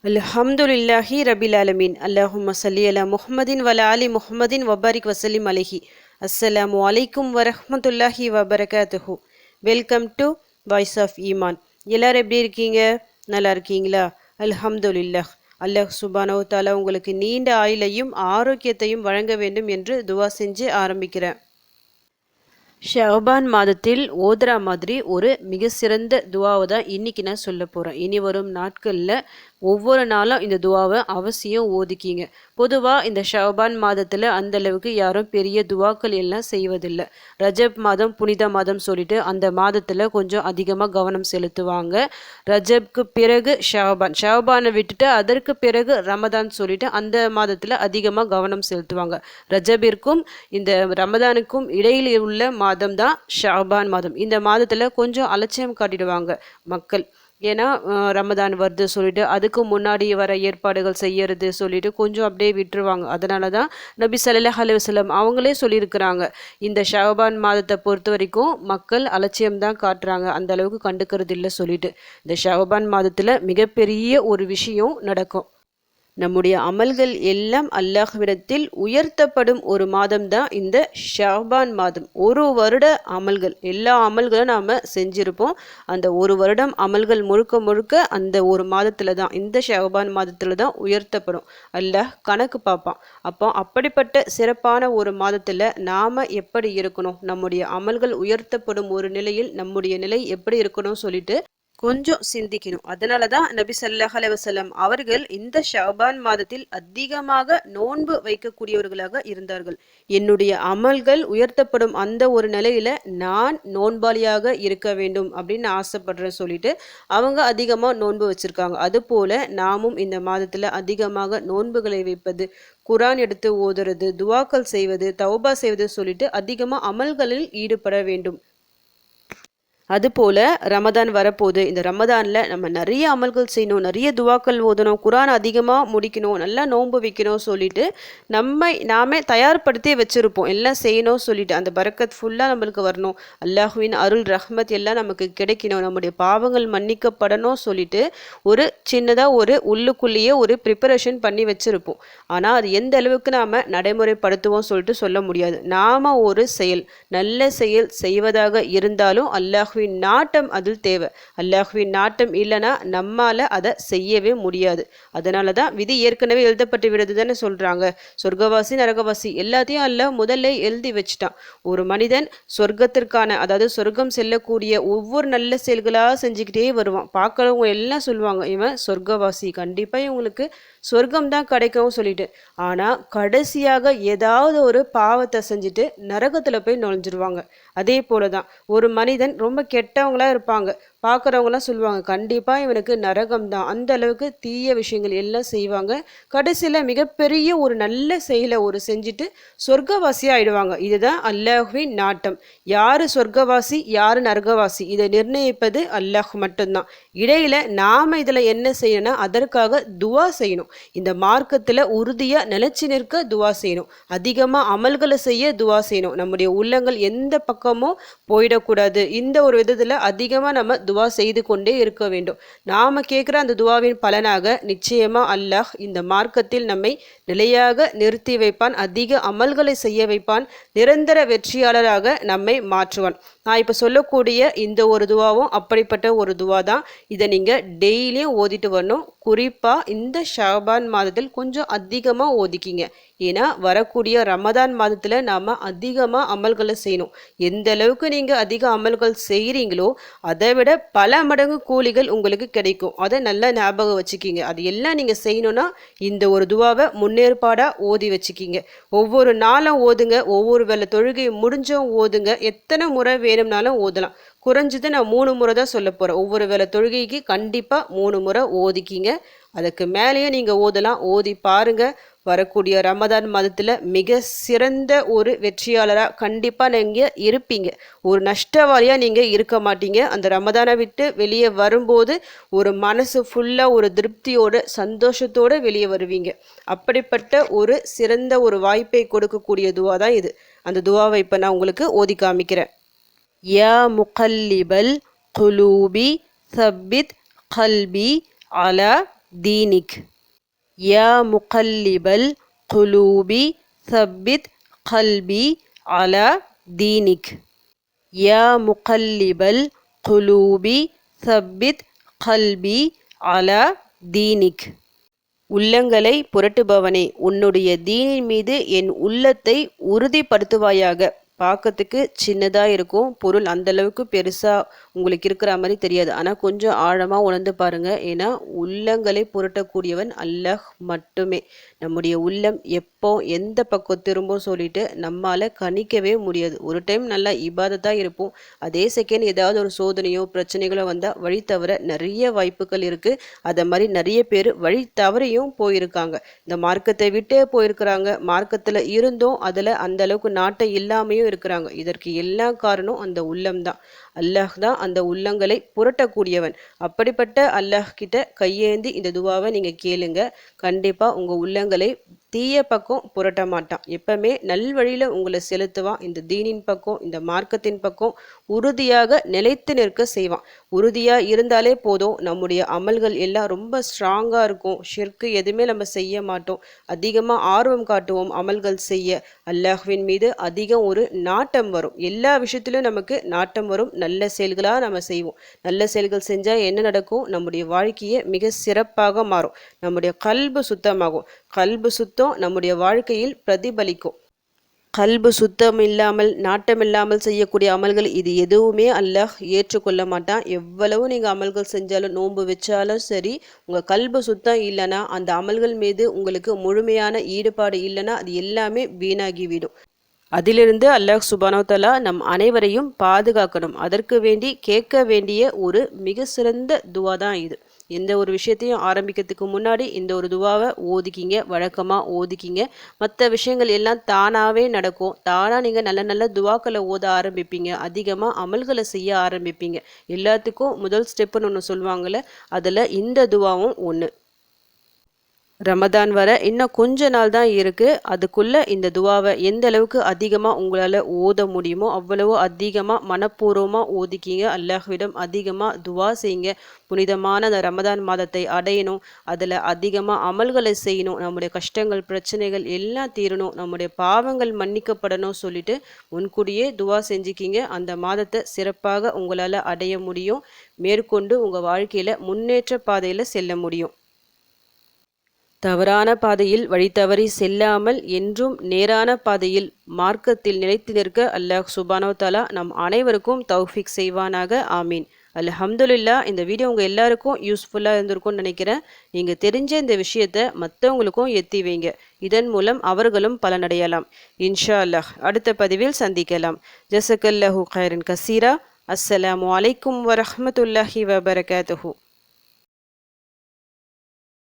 அல்ஹம்துலில்லாஹி ரபில் ஆலமீன். அல்லாஹும்ம ஸல்லி அலா முஹம்மதின் வல ஆலி முஹம்மதின் வபாரிக் வசல்லிம் அலைஹி. அஸ்ஸலாமு அலைக்கும் வரஹ்மத்துல்லாஹி வபரகாத்துஹு. வெல்கம் டு வாய்ஸ் ஆஃப் ஈமான். எல்லாரும் எப்படி இருக்கீங்க? நல்லா இருக்கீங்களா? அல்ஹம்துலில்லாஹ். அல்லாஹ் சுப்ஹானஹு வ தஆலா உங்களுக்கு நீண்ட ஆயுளையும் ஆரோக்கியத்தையும் வழங்க வேண்டும் என்று துவா செஞ்சு ஆரம்பிக்கிறேன். ஷஅபான் மாதத்தில் ஓதுறா மாதிரி ஒரு மிக சிறந்த துவாவை தான் இன்றைக்கி நான் சொல்ல போகிறேன். இனி வரும் நாட்களில் ஒவ்வொரு நாளும் இந்த துவாவை அவசியம் ஓதிக்கிங்க. பொதுவாக இந்த ஷஅபான் மாதத்தில் அந்தளவுக்கு யாரும் பெரிய துவாக்கள் எல்லாம் செய்வதில்லை. ரஜப் மாதம் புனித மாதம் சொல்லிட்டு அந்த மாதத்தில் கொஞ்சம் அதிகமாக கவனம் செலுத்துவாங்க. ரஜப்க்கு பிறகு ஷஅபானை விட்டுட்டு அதற்கு பிறகு ரமதான் சொல்லிட்டு அந்த மாதத்தில் அதிகமாக கவனம் செலுத்துவாங்க. ரஜபிற்கும் இந்த ரமதானுக்கும் இடையில் உள்ள மாதம் தான் ஷஅபான் மாதம். இந்த மாதத்தில் கொஞ்சம் அலட்சியம் காட்டிடுவாங்க மக்கள். ஏன்னா ரமதான் வருது சொல்லிட்டு அதுக்கு முன்னாடி வர ஏற்பாடுகள் செய்யறது சொல்லிட்டு கொஞ்சம் அப்படியே விட்டுருவாங்க. அதனால தான் நபி ஸல்லல்லாஹு அலைஹி வஸல்லம் அவங்களே சொல்லியிருக்கிறாங்க, இந்த ஷஅபான் மாதத்தை பொறுத்த வரைக்கும் மக்கள் அலட்சியம் தான் காட்டுறாங்க, அந்த அளவுக்கு கண்டுக்கிறது இல்லை சொல்லிட்டு. இந்த ஷஅபான் மாதத்தில் மிகப்பெரிய ஒரு விஷயம் நடக்கும். நம்முடைய அமல்கள் எல்லாம் அல்லாஹ்விடத்தில் உயர்த்தப்படும் ஒரு மாதம் தான் இந்த ஷஅபான் மாதம். ஒரு வருட அமல்கள் எல்லா அமல்களும் நாம் செஞ்சுருப்போம். அந்த ஒரு வருடம் அமல்கள் முழுக்க முழுக்க அந்த ஒரு மாதத்தில் தான், இந்த ஷஅபான் மாதத்தில் தான் உயர்த்தப்படும். அல்லாஹ் கணக்கு பார்ப்பான். அப்போ அப்படிப்பட்ட சிறப்பான ஒரு மாதத்தில் நாம் எப்படி இருக்கணும், நம்முடைய அமல்கள் உயர்த்தப்படும் ஒரு நிலையில் நம்முடைய நிலை எப்படி இருக்கணும் சொல்லிட்டு கொஞ்சம் சிந்திக்கணும். அதனால தான் நபி ஸல்லல்லாஹு அலைஹி வஸல்லம் அவர்கள் இந்த ஷஅபான் மாதத்தில் அதிகமாக நோன்பு வைக்கக்கூடியவர்களாக இருந்தார்கள். என்னுடைய அமல்கள் உயர்த்தப்படும் அந்த ஒரு நிலையில நான் நோன்பாளியாக இருக்க வேண்டும் அப்படின்னு ஆசைப்படுறேன் சொல்லிட்டு அவங்க அதிகமாக நோன்பு வச்சிருக்காங்க. அதுபோல நாமும் இந்த மாதத்துல அதிகமாக நோன்புகளை வைப்பது, குரான் எடுத்து ஓதுறது, துவாக்கள் செய்வது, தௌபா செய்வது சொல்லிட்டு அதிகமாக அமல்களில் ஈடுபட வேண்டும். அதுபோல் ரமதான் வரப்போகுது. இந்த ரமதானில் நம்ம நிறைய அமல்கள் செய்யணும், நிறைய துவாக்கள் ஓதணும், குரான் அதிகமாக முடிக்கணும், நல்லா நோன்பு வைக்கணும் சொல்லிட்டு நாமே தயார்படுத்தி வச்சுருப்போம். எல்லாம் செய்யணும் சொல்லிட்டு அந்த பரக்கத் ஃபுல்லாக நம்மளுக்கு வரணும், அல்லாஹுவின் அருள் ரஹ்மத் எல்லாம் நமக்கு கிடைக்கணும், நம்முடைய பாவங்கள் மன்னிக்கப்படணும் சொல்லிட்டு ஒரு சின்னதாக ஒரு உள்ளுக்குள்ளேயே ஒரு ப்ரிப்பரேஷன் பண்ணி வச்சுருப்போம். ஆனால் அது எந்த அளவுக்கு நாம் நடைமுறைப்படுத்துவோம் சொல்லிட்டு சொல்ல முடியாது. நாம் ஒரு செயல் நல்ல செயல் செய்வதாக இருந்தாலும் அல்லாஹ்வின் நாட்டம் அதில் தேவை. அல்லாஹ்வின் நாட்டம் இல்லைன்னா நம்மால அதை செய்யவே முடியாது. அதனால தான் விதி ஏற்கனவே எழுதப்பட்டு விடுது தானே சொல்றாங்க. சொர்க்கவாசி நரகவாசி எல்லாத்தையும் அல்லாஹ் முதல்ல எழுதி வச்சுட்டான். ஒரு மனிதன் சொர்க்கத்திற்கான, அதாவது சொர்க்கம் செல்லக்கூடிய ஒவ்வொரு நல்ல செயல்களாக செஞ்சுக்கிட்டே வருவான். பார்க்குறவங்க எல்லாம் சொல்லுவாங்க, இவன் சொர்க்கவாசி, கண்டிப்பாக இவங்களுக்கு சொர்க்கம் தான் கிடைக்கும் சொல்லிட்டு. ஆனால் கடைசியாக ஏதாவது ஒரு பாவத்தை செஞ்சுட்டு நரகத்தில் போய் நுழைஞ்சிருவாங்க. அதே போல தான் ஒரு மனிதன் ரொம்ப கெட்டவங்களா இருப்பாங்க. பார்க்குறவங்களாம் சொல்லுவாங்க, கண்டிப்பாக இவனுக்கு நரகம் தான், அந்த அளவுக்கு தீய விஷயங்கள் எல்லாம் செய்வாங்க. கடைசியில் மிகப்பெரிய ஒரு நல்ல செயலை ஒரு செஞ்சுட்டு சொர்க்கவாசியாக ஆயிடுவாங்க. இதுதான் அல்லாஹ்வின் நாட்டம். யார் சொர்க்கவாசி யார் நரகவாசி இதை நிர்ணயிப்பது அல்லாஹ் மட்டும்தான். இடையில நாம் இதில் என்ன செய்யணும்னா அதற்காக துவா செய்யணும். இந்த மார்க்கத்தில் உறுதியாக நிலைச்சி நிற்க துவா செய்யணும். அதிகமாக அமல்களை செய்ய துவா செய்யணும். நம்முடைய உள்ளங்கள் எந்த பக்கமும் போயிடக்கூடாது. இந்த ஒரு விதத்தில் அதிகமாக நம்ம துவா செய்து கொண்டே இருக்க வேண்டும். நாம் கேட்குற அந்த துவாவின் பலனாக நிச்சயமாக அல்லாஹ் இந்த மார்க்கத்தில் நம்மை நிலையாக நிறுத்தி வைப்பான், அதிக அமல்களை செய்ய வைப்பான், நிரந்தர வெற்றியாளராக நம்மை மாற்றுவான். நான் இப்போ சொல்லக்கூடிய இந்த ஒரு துவாவும் அப்படிப்பட்ட ஒரு துவா தான். இதை நீங்கள் டெய்லியும் ஓதிட்டு வரணும். குறிப்பாக இந்த ஷஅபான் மாதத்தில் கொஞ்சம் அதிகமாக ஓதிக்கிங்க. ஏன்னா வரக்கூடிய ரமதான் மாதத்தில் நாம் அதிகமாக அமல்களை செய்யணும். எந்த அளவுக்கு நீங்கள் அதிக அமல்கள் செய்கிறீங்களோ அதை விட பல மடங்கு கூலிகள் உங்களுக்கு கிடைக்கும். அதை நல்லா ஞாபகம் வச்சுக்கிங்க. அது எல்லாம் நீங்கள் செய்யணும்னா இந்த ஒரு துவாவை முன்னேற்பாடாக ஓதி வச்சுக்கிங்க. ஒவ்வொரு நாளும் ஓதுங்க, ஒவ்வொரு வேளை தொழுகை முடிஞ்சும் ஓதுங்க. எத்தனை முறை வேணும்னாலும் ஓதலாம். குறைஞ்சது நான் 3 முறை தான் சொல்ல போகிறேன். ஒவ்வொரு வேளை தொழுகைக்கு கண்டிப்பாக 3 முறை ஓதிக்கிங்க. அதுக்கு மேலேயே நீங்கள் ஓதலாம். ஓதி பாருங்க. வரக்கூடிய ரமதான் மாதத்தில் மிக சிறந்த ஒரு வெற்றியாளராக கண்டிப்பாக நீங்கள் இருப்பீங்க. ஒரு நஷ்டவாளியாக நீங்கள் இருக்க மாட்டீங்க. அந்த ரமதானை விட்டு வெளியே வரும்போது ஒரு மனசு ஃபுல்லாக ஒரு திருப்தியோடு சந்தோஷத்தோடு வெளியே வருவீங்க. அப்படிப்பட்ட ஒரு சிறந்த ஒரு வாய்ப்பை கொடுக்கக்கூடிய துவா தான் இது. அந்த துவாவை இப்போ நான் உங்களுக்கு ஓதி காமிக்கிறேன். யா முகல்லிபல் குலூபி சப்பித் கல்பி அலா தீனிக். யா முகல்லிபல் குலூபி சப்பித் கல்பி அலா தீனிக். யா முகல்லிபல் குலூபி சப்பித் கல்பி அலா தீனிக். உள்ளங்களை புரட்டுபவனே, உன்னுடைய தீனின் மீது என் உள்ளத்தை உறுதிப்படுத்துவாயாக. பார்க்கறதுக்கு சின்னதாக இருக்கும், பொருள் அந்தளவுக்கு பெருசாக உங்களுக்கு இருக்கிற மாதிரி தெரியாது. ஆனால் கொஞ்சம் ஆழமாக உணர்ந்து பாருங்கள். ஏன்னா உள்ளங்களை புரட்டக்கூடியவன் அல்லாஹ் மட்டுமே. நம்முடைய உள்ளம் எப்போ எந்த பக்கம் திரும்பவும் சொல்லிட்டு நம்மால் கணிக்கவே முடியாது. ஒரு டைம் நல்லா இபாதத்தாக இருப்போம், அதே செகண்ட் ஏதாவது ஒரு சோதனையோ பிரச்சனைகளோ வந்தால் வழி தவற நிறைய வாய்ப்புகள் இருக்குது. அதை மாதிரி நிறைய பேர் வழி தவறையும் போயிருக்காங்க. இந்த மார்க்கத்தை விட்டே போயிருக்கிறாங்க. மார்க்கத்தில் இருந்தும் அதில் அந்த அளவுக்கு நாட்டம் இல்லாமையும் இருக்கிறாங்க. இதற்கு எல்லா காரணம் அந்த உள்ளம்தான். அல்லாஹ் தான் அந்த உள்ளங்களை புரட்டக்கூடியவன். அப்படிப்பட்ட அல்லாஹ் கிட்ட கையேந்தி இந்த துவாவை நீங்கள் கேளுங்க. கண்டிப்பாக உங்கள் உள்ளங்களை தீய பக்கம் புரட்ட மாட்டான். எப்பவுமே நல்வழியில் உங்களை செலுத்துவான். இந்த தீனின் பக்கம், இந்த மார்க்கத்தின் பக்கம் உறுதியாக நிலைத்து நிற்க செய்வான். உறுதியாக இருந்தாலே போதும், நம்முடைய அமல்கள் எல்லாம் ரொம்ப ஸ்ட்ராங்காக இருக்கும். ஷிர்க்கு எதுவுமே நம்ம செய்ய மாட்டோம். அதிகமாக ஆர்வம் காட்டுவோம் அமல்கள் செய்ய. அல்லாஹ்வின் மீது அதிகம் ஒரு நாட்டம் வரும். எல்லா விஷயத்திலும் நமக்கு நாட்டம் வரும். நல்ல செயல்களாக நம்ம செய்வோம். நல்ல செயல்கள் செஞ்சால் என்ன நடக்கும்? நம்முடைய வாழ்க்கையை மிக சிறப்பாக மாறும். நம்முடைய கல்பு சுத்தமாகும். கல்பு சுத்தம் நம்முடைய வாழ்க்கையில் பிரதிபலிக்கும். கல்பு சுத்தம் இல்லாமல் நாட்டம் இல்லாமல் செய்யக்கூடிய அமல்கள் இது எதுவுமே அல்லாஹ் ஏற்றுக்கொள்ள மாட்டான். எவ்வளவு நீங்கள் அமல்கள் செஞ்சாலும் நோன்பு வச்சாலும் சரி, உங்கள் கல்பு சுத்தம் இல்லைன்னா, அந்த அமல்கள் மீது உங்களுக்கு முழுமையான ஈடுபாடு இல்லைன்னா அது எல்லாமே வீணாகிவிடும். அதிலிருந்து அல்லாஹ் சுப்ஹானஹு வ தஆலா நம் அனைவரையும் பாதுகாக்கணும். அதற்கு வேண்டி கேட்க வேண்டிய ஒரு மிக சிறந்த துவா தான் இது. எந்த ஒரு விஷயத்தையும் ஆரம்பிக்கிறதுக்கு முன்னாடி இந்த ஒரு துவாவை ஓதிக்கிங்க, வழக்கமாக ஓதிக்கிங்க. மற்ற விஷயங்கள் எல்லாம் தானாகவே நடக்கும். தானாக நீங்கள் நல்ல நல்ல துவாக்களை ஓத ஆரம்பிப்பீங்க. அதிகமாக அமல்களை செய்ய ஆரம்பிப்பீங்க. எல்லாத்துக்கும் முதல் ஸ்டெப்புன்னு ஒன்று சொல்லுவாங்கள்ல, அதில் இந்த துவாவும் ஒன்று. ரமதான் வர இன்னும் கொஞ்ச நாள் தான் இருக்குது. அதுக்குள்ளே இந்த துவாவை எந்த அளவுக்கு அதிகமாக உங்களால் ஓத முடியுமோ அவ்வளவோ அதிகமாக மனப்பூர்வமாக ஓதிக்கிங்க. அல்லாஹ்விடம் அதிகமாக துவா செய்யுங்க. புனிதமான அந்த ரமதான் மாதத்தை அடையணும். அதில் அதிகமாக அமல்களை செய்யணும். நம்முடைய கஷ்டங்கள் பிரச்சனைகள் எல்லாம் தீரணும். நம்முடைய பாவங்கள் மன்னிக்கப்படணும் சொல்லிட்டு முன்கூடியே துவா செஞ்சுக்கிங்க. அந்த மாதத்தை சிறப்பாக உங்களால் அடைய முடியும். மேற்கொண்டு உங்கள் வாழ்க்கையில் முன்னேற்ற பாதையில் செல்ல முடியும். தவறான பாதையில் வழி தவறி செல்லாமல் என்றும் நேரான பாதையில் மார்க்கத்தில் நிலைத்து நிற்க அல்லாஹ் சுப்ஹானஹு வ தஆலா நம் அனைவருக்கும் தௌஃபீக் செய்வானாக. ஆமீன். அல்ஹம்துலில்லாஹ். இந்த வீடியோ உங்கள் எல்லாருக்கும் யூஸ்ஃபுல்லாக இருந்திருக்கும்னு நினைக்கிறேன். நீங்கள் தெரிஞ்ச இந்த விஷயத்தை மற்றவங்களுக்கும் எத்தி வைங்க. இதன் மூலம் அவர்களும் பலனடையலாம். இன்ஷா அல்லாஹ். அடுத்த பதிவில் சந்திக்கலாம். ஜஸக்கல்லாஹு கைரன் கசீரா. அஸ்ஸலாமு அலைக்கும் வரஹ்மத்துல்லாஹி வபரகாத்துஹு.